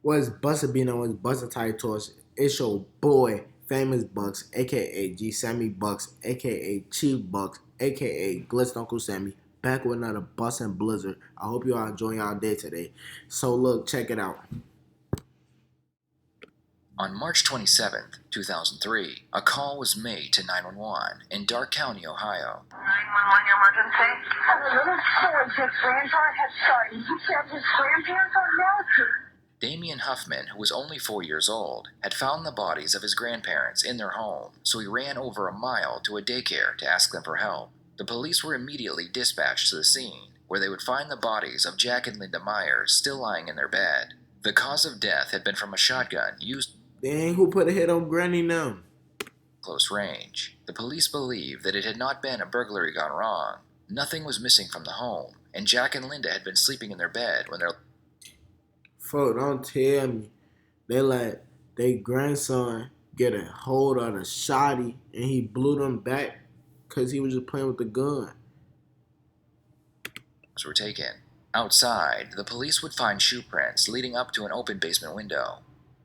What's bustin' being on? What's bustin' Tiapetors? It's your boy, Famous Bucks, aka G Sammy Bucks, aka Chief Bucks, aka Glitz Uncle Sammy, back with another bustin' blizzard. I hope you all enjoying y'all day today. So look, check it out. On March 27, 2003, a call was made to 911 in Dark County, Ohio. 911 emergency? A little boy just ran to our head start. He said his grandparents are military. Damien Huffman, who was only 4 years old, had found the bodies of his grandparents in their home, so he ran over a mile to a daycare to ask them for help. The police were immediately dispatched to the scene, where they would find the bodies of Jack and Linda Myers still lying in their bed. The cause of death had been from a shotgun used Dang, who put a hit on Granny now? close range. The police believed that it had not been a burglary gone wrong. Nothing was missing from the home, and Jack and Linda had been sleeping in their bed when their Folk, don't tell me they let their grandson get a hold of the shotty and he blew them back because he was just playing with the gun. were taken. Outside, the police would find shoe prints leading up to an open basement window.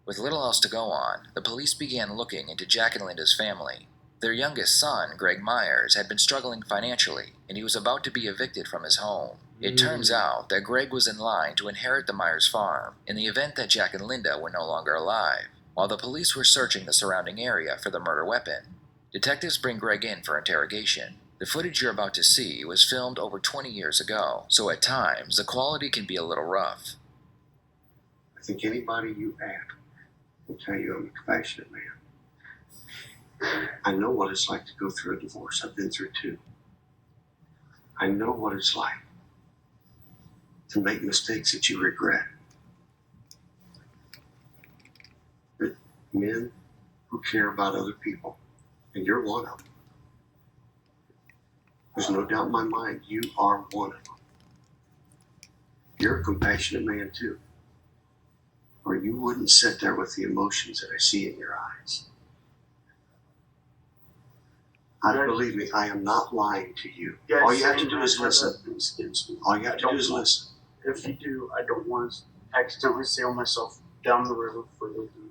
With little else to go on, the police began looking into Jack and Linda's family. Their youngest son, Greg Myers, had been struggling financially, and he was about to be evicted from his home. It turns out that Greg was in line to inherit the Myers farm in the event that Jack and Linda were no longer alive, while the police were searching the surrounding area for the murder weapon. Detectives bring Greg in for interrogation. The footage you're about to see was filmed over 20 years ago, so at times the quality can be a little rough. I think anybody you ask will tell you I'm a compassionate man. I know what it's like to go through a divorce. I've been through two. I know what it's like to make mistakes that you regret. But men who care about other people, and you're one of them. There's no doubt in my mind you are one of them. You're a compassionate man too, or you wouldn't sit there with the emotions that I see in your eyes. Believe me, I am not lying to you. All you have to do is listen. All you have to do is listen. If you do, I don't want to accidentally sail myself down the river further than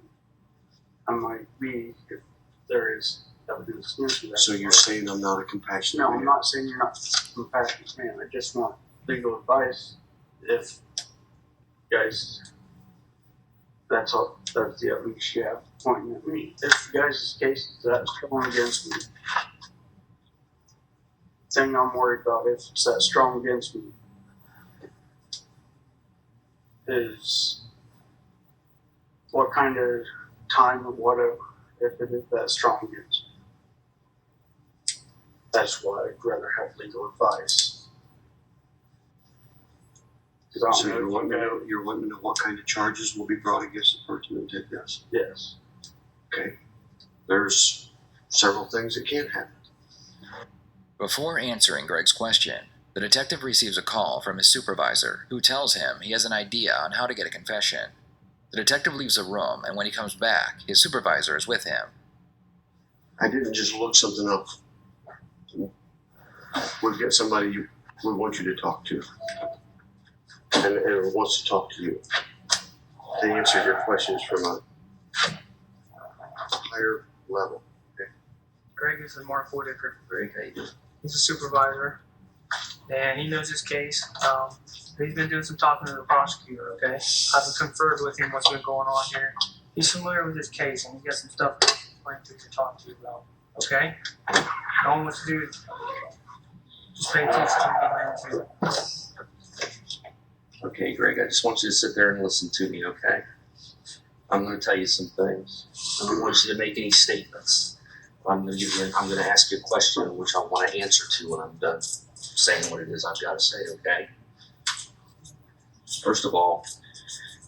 I might be if there is evidence to that. So you're saying I'm not a compassionate man? No, I'm not saying you're not a compassionate man. I just want legal advice. If you guys, that's the evidence you have pointing at me. If you guys' case is that strong against me, the thing I'm worried about, if it's that strong against me, is what kind of time or whatever, if it is that strong against me. That's why I'd rather have legal advice. So you're wanting to know what kind of charges will be brought against the person who did this? Yes. Okay. There's several things that can happen. Before answering Greg's question, the detective receives a call from his supervisor, who tells him he has an idea on how to get a confession. The detective leaves the room, and when he comes back, his supervisor is with him. I didn't just look something up. We'll get somebody we want you to talk to, and wants to talk to you. They answer your questions from a higher level. Okay. Greg is a Mark Whitaker. Greg, how you doing? He's a supervisor, and he knows his case. He's been doing some talking to the prosecutor, okay? I've conferred with him what's been going on here. He's familiar with his case, and he's got some stuff to talk to you about, okay? All I want you to do is just pay attention to me, man. Okay, Greg, I just want you to sit there and listen to me, okay? I'm going to tell you some things. I don't want you to make any statements. I'm going to ask you a question which I want to answer to when I'm done saying what it is I've got to say, okay? First of all,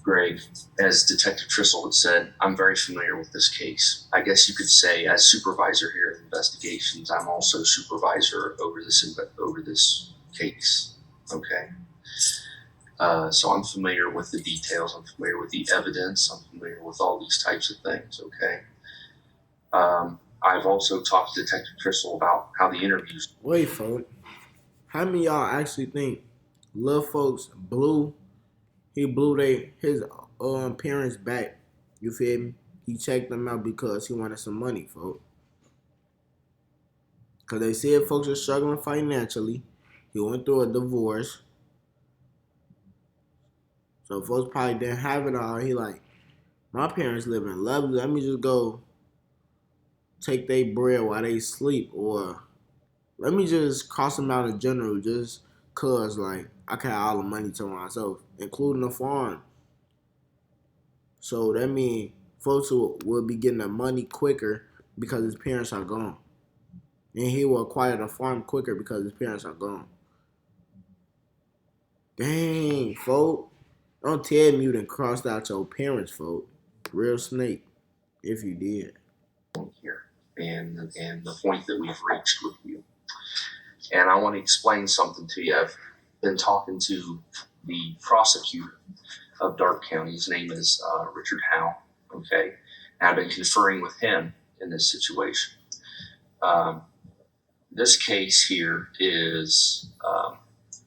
Greg, as Detective Trissel had said, I'm very familiar with this case. I guess you could say, as supervisor here at Investigations, I'm also supervisor over this case, okay? So I'm familiar with the details, I'm familiar with the evidence, I'm familiar with all these types of things, okay? I've also talked to Detective Trissel about how the interviews... Wait, folks. How many of y'all actually think Lil Folks he blew his parents back. You feel me? He checked them out because he wanted some money, folks. Because they said folks are struggling financially. He went through a divorce. So folks probably didn't have it all. He like, my parents living lovely. Let me just go take their bread while they sleep. Or let me just cross them out in general just cause like I can have all the money to myself, including the farm. So that means folks will be getting the money quicker because his parents are gone. And he will acquire the farm quicker because his parents are gone. Dang, folk. Don't tell me you done crossed out your parents, folk. Real snake, if you did. Here and the point that we've reached with you. And I want to explain something to you. I've been talking to the prosecutor of Darke County. His name is Richard Howe. Okay, and I've been conferring with him in this situation. This case here is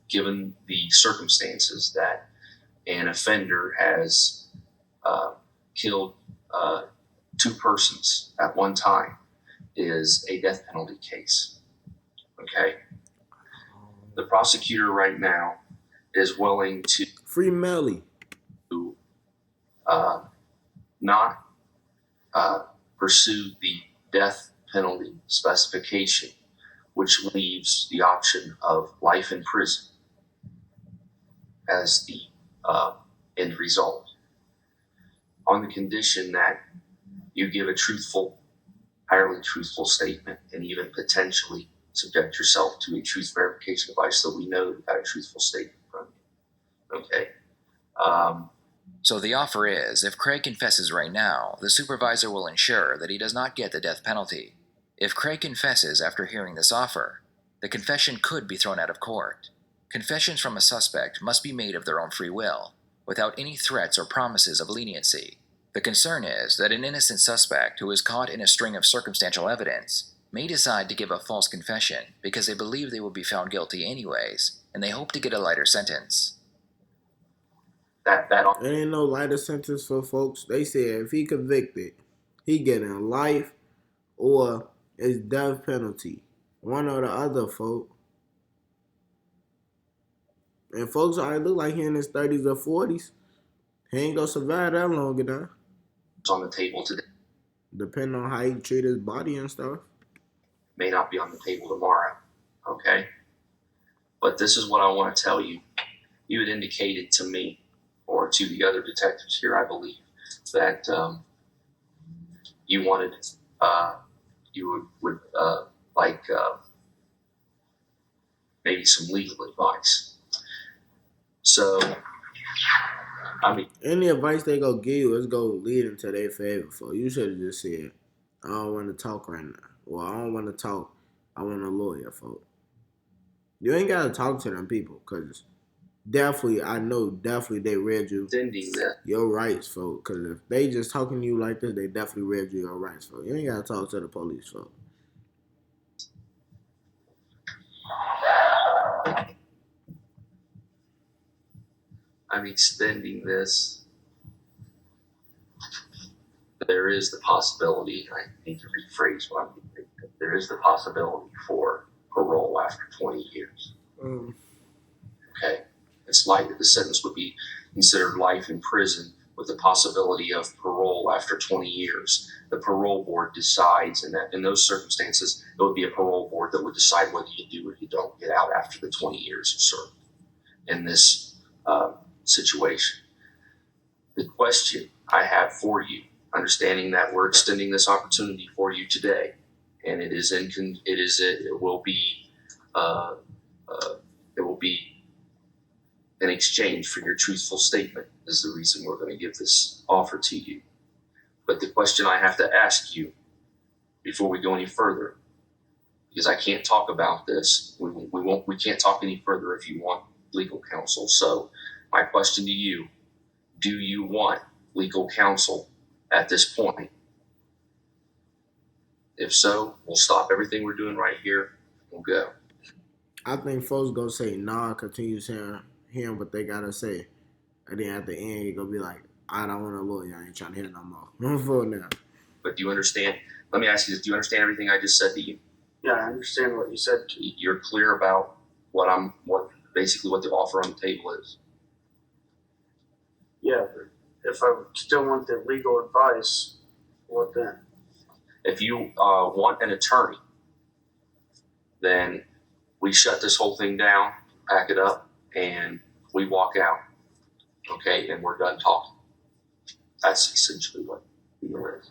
given the circumstances that an offender has killed two persons at one time is a death penalty case. Okay. The prosecutor right now is willing to Free Melly. not pursue the death penalty specification, which leaves the option of life in prison as the end result, on the condition that you give a truthful, highly truthful statement, and even potentially subject yourself to a truth verification device so we know you got a truthful statement from you. Okay. So the offer is, if Craig confesses right now, the supervisor will ensure that he does not get the death penalty. If Craig confesses after hearing this offer, the confession could be thrown out of court. Confessions from a suspect must be made of their own free will, without any threats or promises of leniency. The concern is that an innocent suspect who is caught in a string of circumstantial evidence may decide to give a false confession because they believe they will be found guilty anyways, and they hope to get a lighter sentence. There ain't no lighter sentence for folks. They said if he convicted, he getting life or it's death penalty. One or the other, folks. And folks already look like he in his 30s or 40s. He ain't gonna survive that long enough. It's on the table today. Depending on how he treat his body and stuff. May not be on the table tomorrow. Okay? But this is what I want to tell you. You had indicated to me, or to the other detectives here, I believe, that you wanted, you would like maybe some legal advice. So, I mean, any advice they go give you is go lead into their favor. For you should have just said, I don't want to talk right now. Well, I don't want to talk. I want a lawyer, folks. You ain't gotta talk to them people, cause definitely, I know definitely they read you your rights, folks. Cause if they just talking to you like this, they definitely read you your rights, folks. You ain't gotta talk to the police, folks. I'm extending this. There is the possibility, I need to rephrase what I'm thinking, there is the possibility for parole after 20 years. Okay. It's likely the sentence would be considered life in prison with the possibility of parole after 20 years. The parole board decides, and that in those circumstances, it would be a parole board that would decide whether you do or you don't get out after the 20 years of served in this situation. The question I have for you, understanding that we're extending this opportunity for you today, and it will be an exchange for your truthful statement is the reason we're going to give this offer to you. But the question I have to ask you before we go any further, because I can't talk about this, we can't talk any further if you want legal counsel. So my question to you, do you want legal counsel at this point? If so, we'll stop everything we're doing right here. We'll go. I think folks gonna say nah, continue hearing what they gotta say. And then at the end, you're gonna be like, I don't want a lawyer. I ain't trying to hear no more. I'm for now. But do you understand? Let me ask you this: do you understand everything I just said to you? Yeah, I understand what you said. You're clear about what basically what the offer on the table is. Yeah, but if I still want the legal advice, what then? If you want an attorney, then we shut this whole thing down, pack it up, and we walk out. Okay, and we're done talking. That's essentially what the deal is.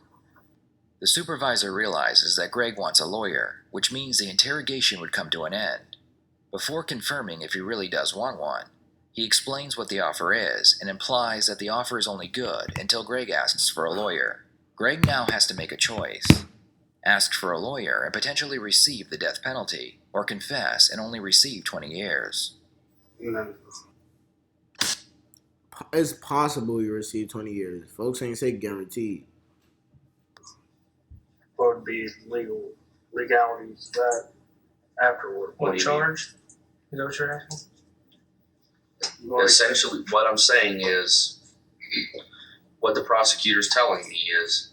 The supervisor realizes that Greg wants a lawyer, which means the interrogation would come to an end. Before confirming if he really does want one, he explains what the offer is and implies that the offer is only good until Greg asks for a lawyer. Greg now has to make a choice. Ask for a lawyer and potentially receive the death penalty, or confess and only receive 20 years. And then It's possible you receive 20 years. Folks ain't say guaranteed. what would be legalities of that afterward? What What do you mean? charge? Is that what you're asking? Essentially, what I'm saying is, what the prosecutor's telling me is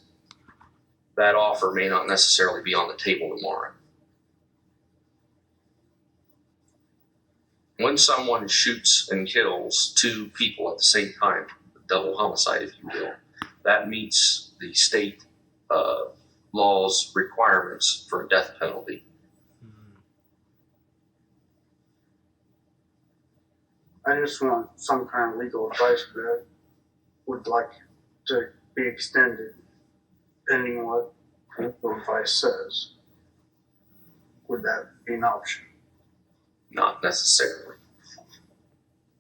that offer may not necessarily be on the table tomorrow. When someone shoots and kills two people at the same time, double homicide, if you will, that meets the state law's requirements for a death penalty. I just want some kind of legal advice, but I would like to be extended, depending on what legal advice says. Would that be an option? Not necessarily.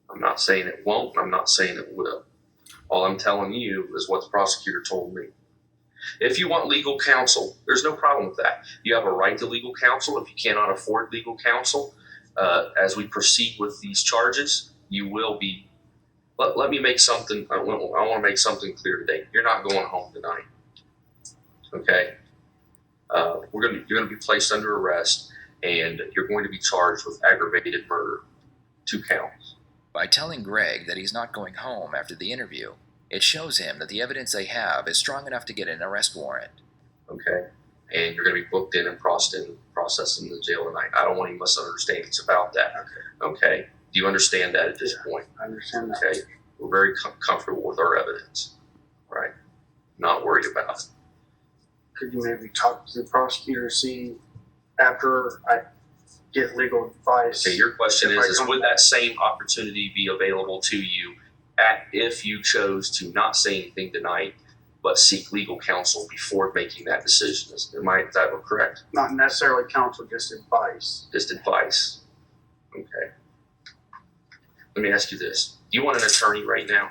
I'm not saying it won't, I'm not saying it will. All I'm telling you is what the prosecutor told me. If you want legal counsel, there's no problem with that. You have a right to legal counsel. If you cannot afford legal counsel, as we proceed with these charges, you will be. Let me make something. I want to make something clear today. You're not going home tonight. Okay. You're going to be placed under arrest, and you're going to be charged with aggravated murder, 2 counts. By telling Greg that he's not going home after the interview, it shows him that the evidence they have is strong enough to get an arrest warrant. Okay. And you're going to be booked in and processed in the jail tonight. I don't want any misunderstandings about that. Okay. Do you understand that at this point? I understand that. Okay. We're very comfortable with our evidence, right? Not worried about it. Could you maybe talk to the prosecutor, see after I get legal advice? Okay, your question If I is come would back- that same opportunity be available to you if you chose to not say anything tonight, but seek legal counsel before making that decision? Is that correct? Not necessarily counsel, just advice. Just advice. Okay. Let me ask you this. Do you want an attorney right now?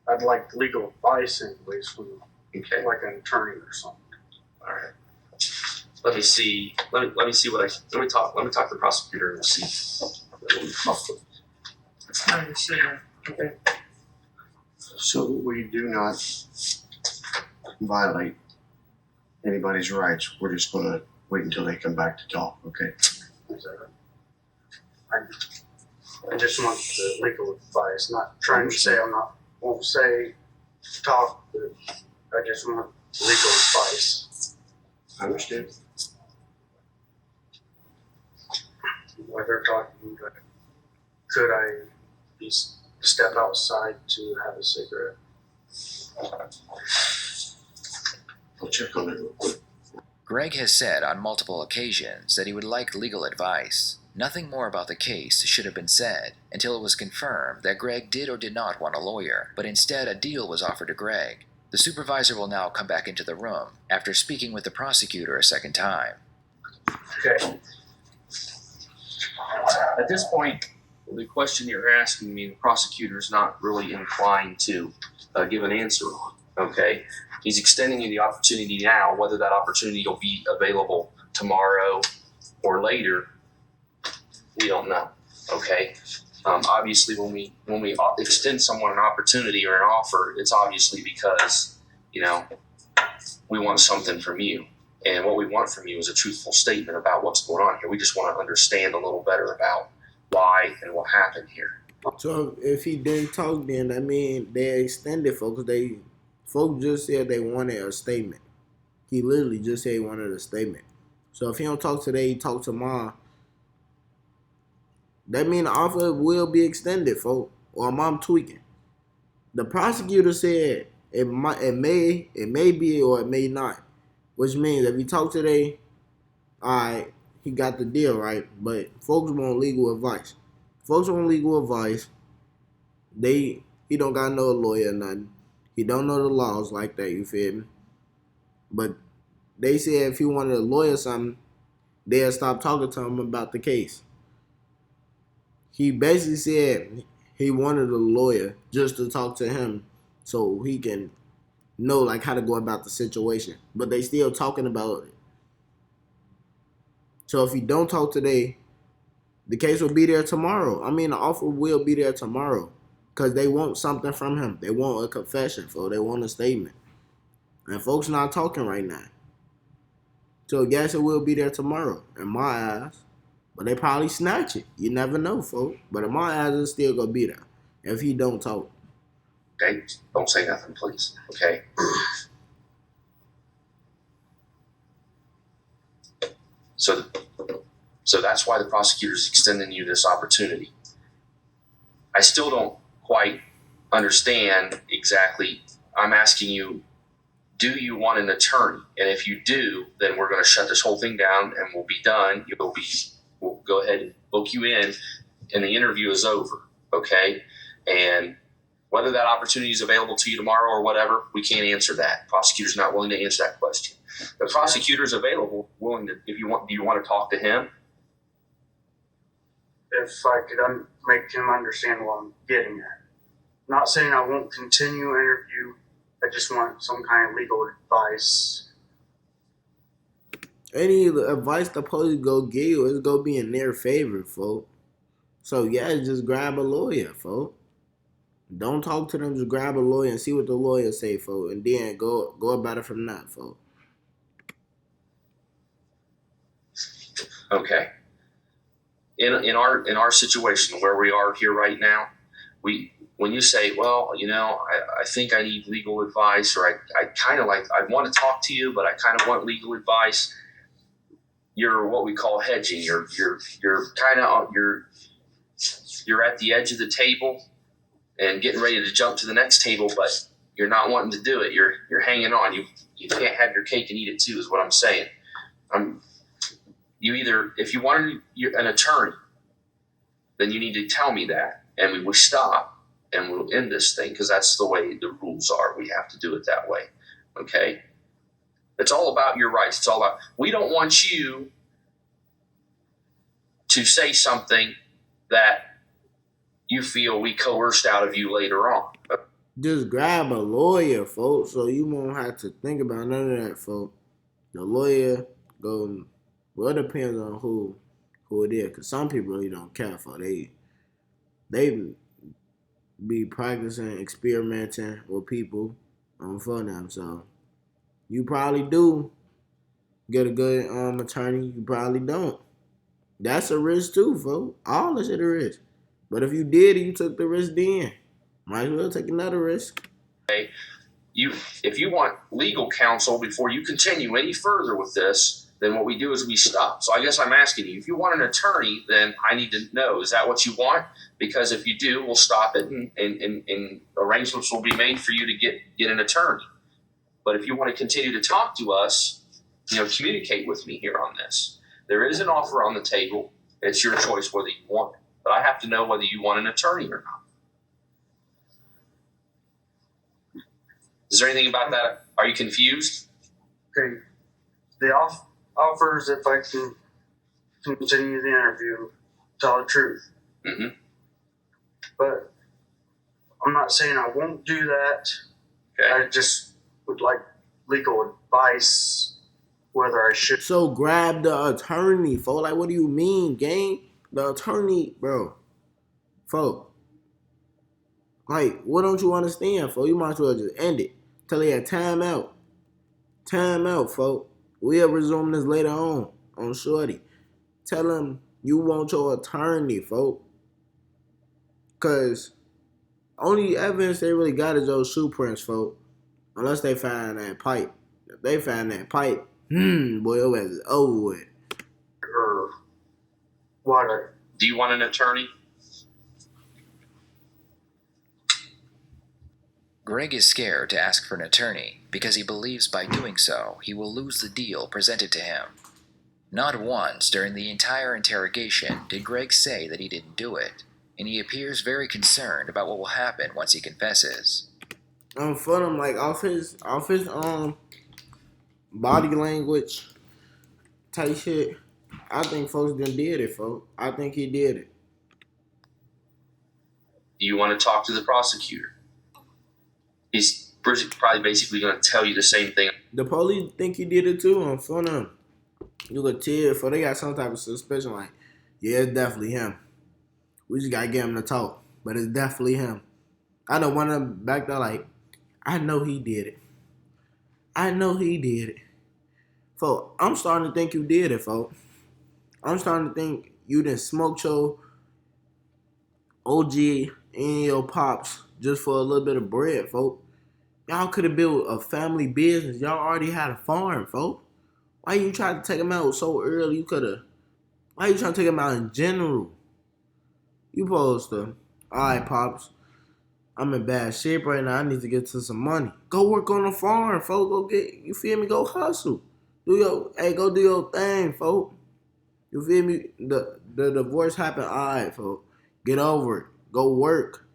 I'd like legal advice anyways from Okay. like an attorney or something. All right. Let me see. Let me see what let me talk to the prosecutor and see. I understand. Okay. So we do not violate anybody's rights. We're just going to wait until they come back to talk, okay? I just want the legal advice, not trying to say won't say talk, but I just want legal advice. I understand. While they're talking, but could I step outside to have a cigarette? I'll check on it real quick. Greg has said on multiple occasions that he would like legal advice. Nothing more about the case should have been said until it was confirmed that Greg did or did not want a lawyer, but instead a deal was offered to Greg. The supervisor will now come back into the room after speaking with the prosecutor a second time. Okay. At this point, the question you're asking me, the prosecutor is not really inclined to give an answer on. Okay. He's extending you the opportunity now. Whether that opportunity will be available tomorrow or later, we don't know. Okay. Obviously, when we extend someone an opportunity or an offer, it's obviously because we want something from you, and what we want from you is a truthful statement about what's going on here. We just want to understand a little better about why and what happened here. So if he didn't talk, then I mean they extended, folks. Folks just said they wanted a statement. He literally just said he wanted a statement. So if he don't talk today, he talk tomorrow. That mean the offer will be extended, folks. Or am I tweaking? The prosecutor said it may be, or it may not. Which means if he talk today, all right, he got the deal right. But folks want legal advice. Folks want legal advice. He don't got no lawyer or nothing. He don't know the laws like that. You feel me? But they said if he wanted a lawyer or something, they'll stop talking to him about the case. He basically said he wanted a lawyer just to talk to him so he can know like how to go about the situation. But they still talking about it. So if he don't talk today, the case will be there tomorrow. I mean, the offer will be there tomorrow because they want something from him. They want a confession, folks. They want a statement. And folks not talking right now. So I guess it will be there tomorrow in my eyes. But they probably snatch it. You never know, folks. But in my eyes, it's still going to be there if he don't talk. Okay? Don't say nothing, please. Okay? So that's why the prosecutor's extending you this opportunity. I still don't quite understand exactly. I'm asking you, do you want an attorney? And if you do, then we're going to shut this whole thing down and we'll be done. We'll go ahead and book you in and the interview is over. Okay? And whether that opportunity is available to you tomorrow or whatever, we can't answer that. Prosecutor's not willing to answer that question. The prosecutor's available, willing to, if you want, do you want to talk to him? If I could make him understand what I'm getting at. Not saying I won't continue interview. I just want some kind of legal advice. Any advice the police go give you is going to be in their favor, folks. So, yeah, just grab a lawyer, folks. Don't talk to them. Just grab a lawyer and see what the lawyer say, folks. And then go about it from that, folks. Okay. In our situation where we are here right now, when you say, well, I think I need legal advice, or I kind of like, I want to talk to you, but I kind of want legal advice. You're what we call hedging. You're kind of you're at the edge of the table and getting ready to jump to the next table, but you're not wanting to do it. You're hanging on. You can't have your cake and eat it too, is what I'm saying. You either, if you want an attorney, then you need to tell me that, and we will stop and we'll end this thing, because that's the way the rules are. We have to do it that way. Okay? It's all about your rights. It's all about, we don't want you to say something that you feel we coerced out of you later on. Just grab a lawyer, folks, so you won't have to think about none of that, folks. The lawyer go. Well, it depends on who it is, because some people really don't care for it. They be practicing, experimenting with people for them. So you probably do get a good attorney. You probably don't. That's a risk too, folks. All this shit a risk. But if you did and you took the risk then, might as well take another risk. Okay. If you want legal counsel before you continue any further with this, then what we do is we stop. So I guess I'm asking you, if you want an attorney, then I need to know, is that what you want? Because if you do, we'll stop it and arrangements will be made for you to get an attorney. But if you want to continue to talk to us, communicate with me here on this. There is an offer on the table. It's your choice whether you want it. But I have to know whether you want an attorney or not. Is there anything about that? Are you confused? Okay. The offers, if I can continue the interview, tell the truth. Mm-hmm. But I'm not saying I won't do that. Okay. I just would like legal advice whether I should. So grab the attorney, folks. Like, what do you mean, gang? The attorney, bro. Folks. Like, what don't you understand, folks? You might as well just end it. Tell you time out. Time out, folks. We'll resume this later on Shorty. Tell him you want your attorney, folks. Cause only evidence they really got is those shoe prints, folks. Unless they find that pipe. If they find that pipe, boy, your ass is over with. Or what? Do you want an attorney? Greg is scared to ask for an attorney because he believes by doing so he will lose the deal presented to him. Not once during the entire interrogation did Greg say that he didn't do it, and he appears very concerned about what will happen once he confesses. For him, like off his body language type shit, I think folks done did it, folks. I think he did it. Do you want to talk to the prosecutor? He's probably basically going to tell you the same thing. The police think he did it too. In front of him, you could tell for they got some type of suspicion. Like, yeah, it's definitely him. We just gotta get him to talk, but it's definitely him. I know one of them back there like, I know he did it. I know he did it. Folks, I'm starting to think you did it, folks. I'm starting to think you done smoked your OG and your pops just for a little bit of bread, folks. Y'all could have built a family business. Y'all already had a farm, folks. Why you trying to take him out so early? You could have. Why you trying to take him out in general? You supposed to. All right, pops. I'm in bad shape right now. I need to get to some money. Go work on the farm, folks. Go get. You feel me? Go hustle. Go do your thing, folks. You feel me? The divorce happened. All right, folks. Get over it. Go work.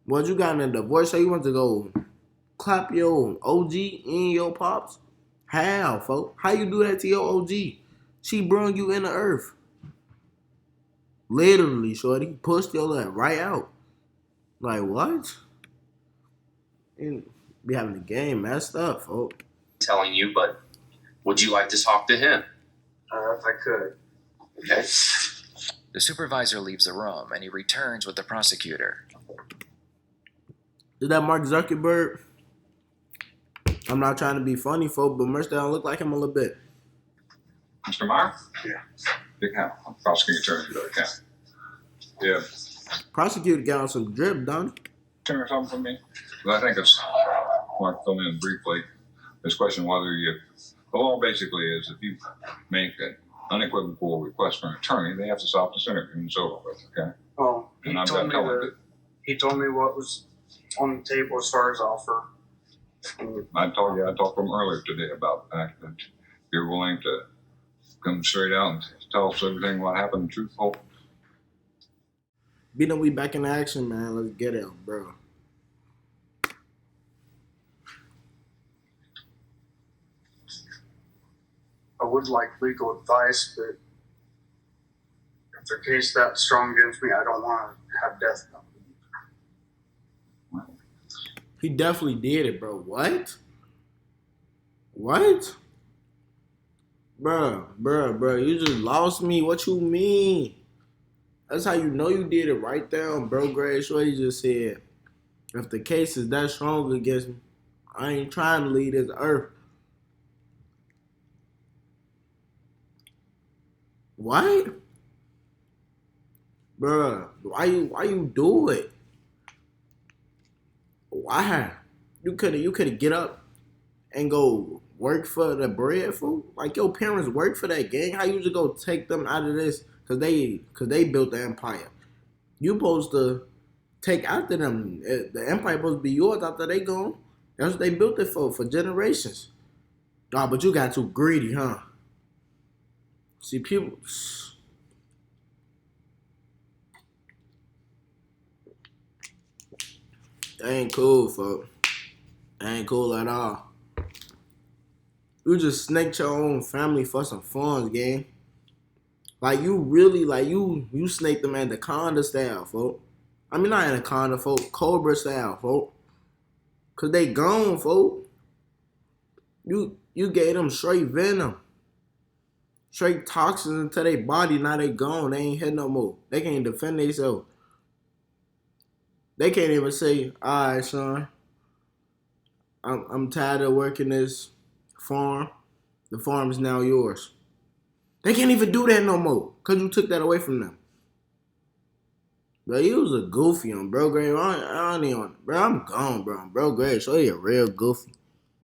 What you got in a divorce? So you want to go clap your OG and your pops? How, folks? How you do that to your OG? She brung you in the earth. Literally, shorty. Pushed your leg right out. Like, what? And be having the game messed up, folks. Telling you, but would you like to talk to him? If I could. Okay. The supervisor leaves the room and he returns with the prosecutor. Is that Mark Zuckerberg? I'm not trying to be funny, folks, but Mercer don't look like him a little bit. Mr. Meyer? Yeah. Big County. I'm prosecuting attorney for the county. Yeah. Prosecutor got on some drip, don't he? Turn something for me? Well, I think it's, Mark filled in briefly, this question whether the law basically is if you make an unequivocal request for an attorney, they have to stop this interview and it's over with, okay? Well, And I'm not telling you. he told me what was on the table as far as offer. I talked to him earlier today about the fact that you're willing to come straight out and tell us everything what happened, truthful. We back in action, man. Let's get it, bro. I would like legal advice, but if their case that strong against me, I don't want to have death penalty. He definitely did it, bro. What? What? Bro, you just lost me. What you mean? That's how you know you did it right there on Bro Grade Shorty just said, if the case is that strong against me, I ain't trying to leave this earth. What? Bruh, why you do it? Why? You could get up and go work for the bread, fool. Like your parents work for that gang. How you just go take them out of this cause they built the empire. You supposed to take after them. The empire supposed to be yours after they gone. That's what they built it for generations. Oh, but you got too greedy, huh? See, people. That ain't cool, folks. That ain't cool at all. You just snaked your own family for some funds, gang. Like you really, like you snaked them anaconda style, folks. I mean not anaconda, folks. Cobra style, folks. Cause they gone, folks. You gave them straight venom. Straight toxins into their body. Now they gone. They ain't hit no more. They can't defend themselves. They can't even say, all right, son, I'm tired of working this farm. The farm is now yours. They can't even do that no more because you took that away from them. Bro, you was a goofy on bro grade. I don't even, bro, I'm gone, bro. Bro grade, so you a real goofy.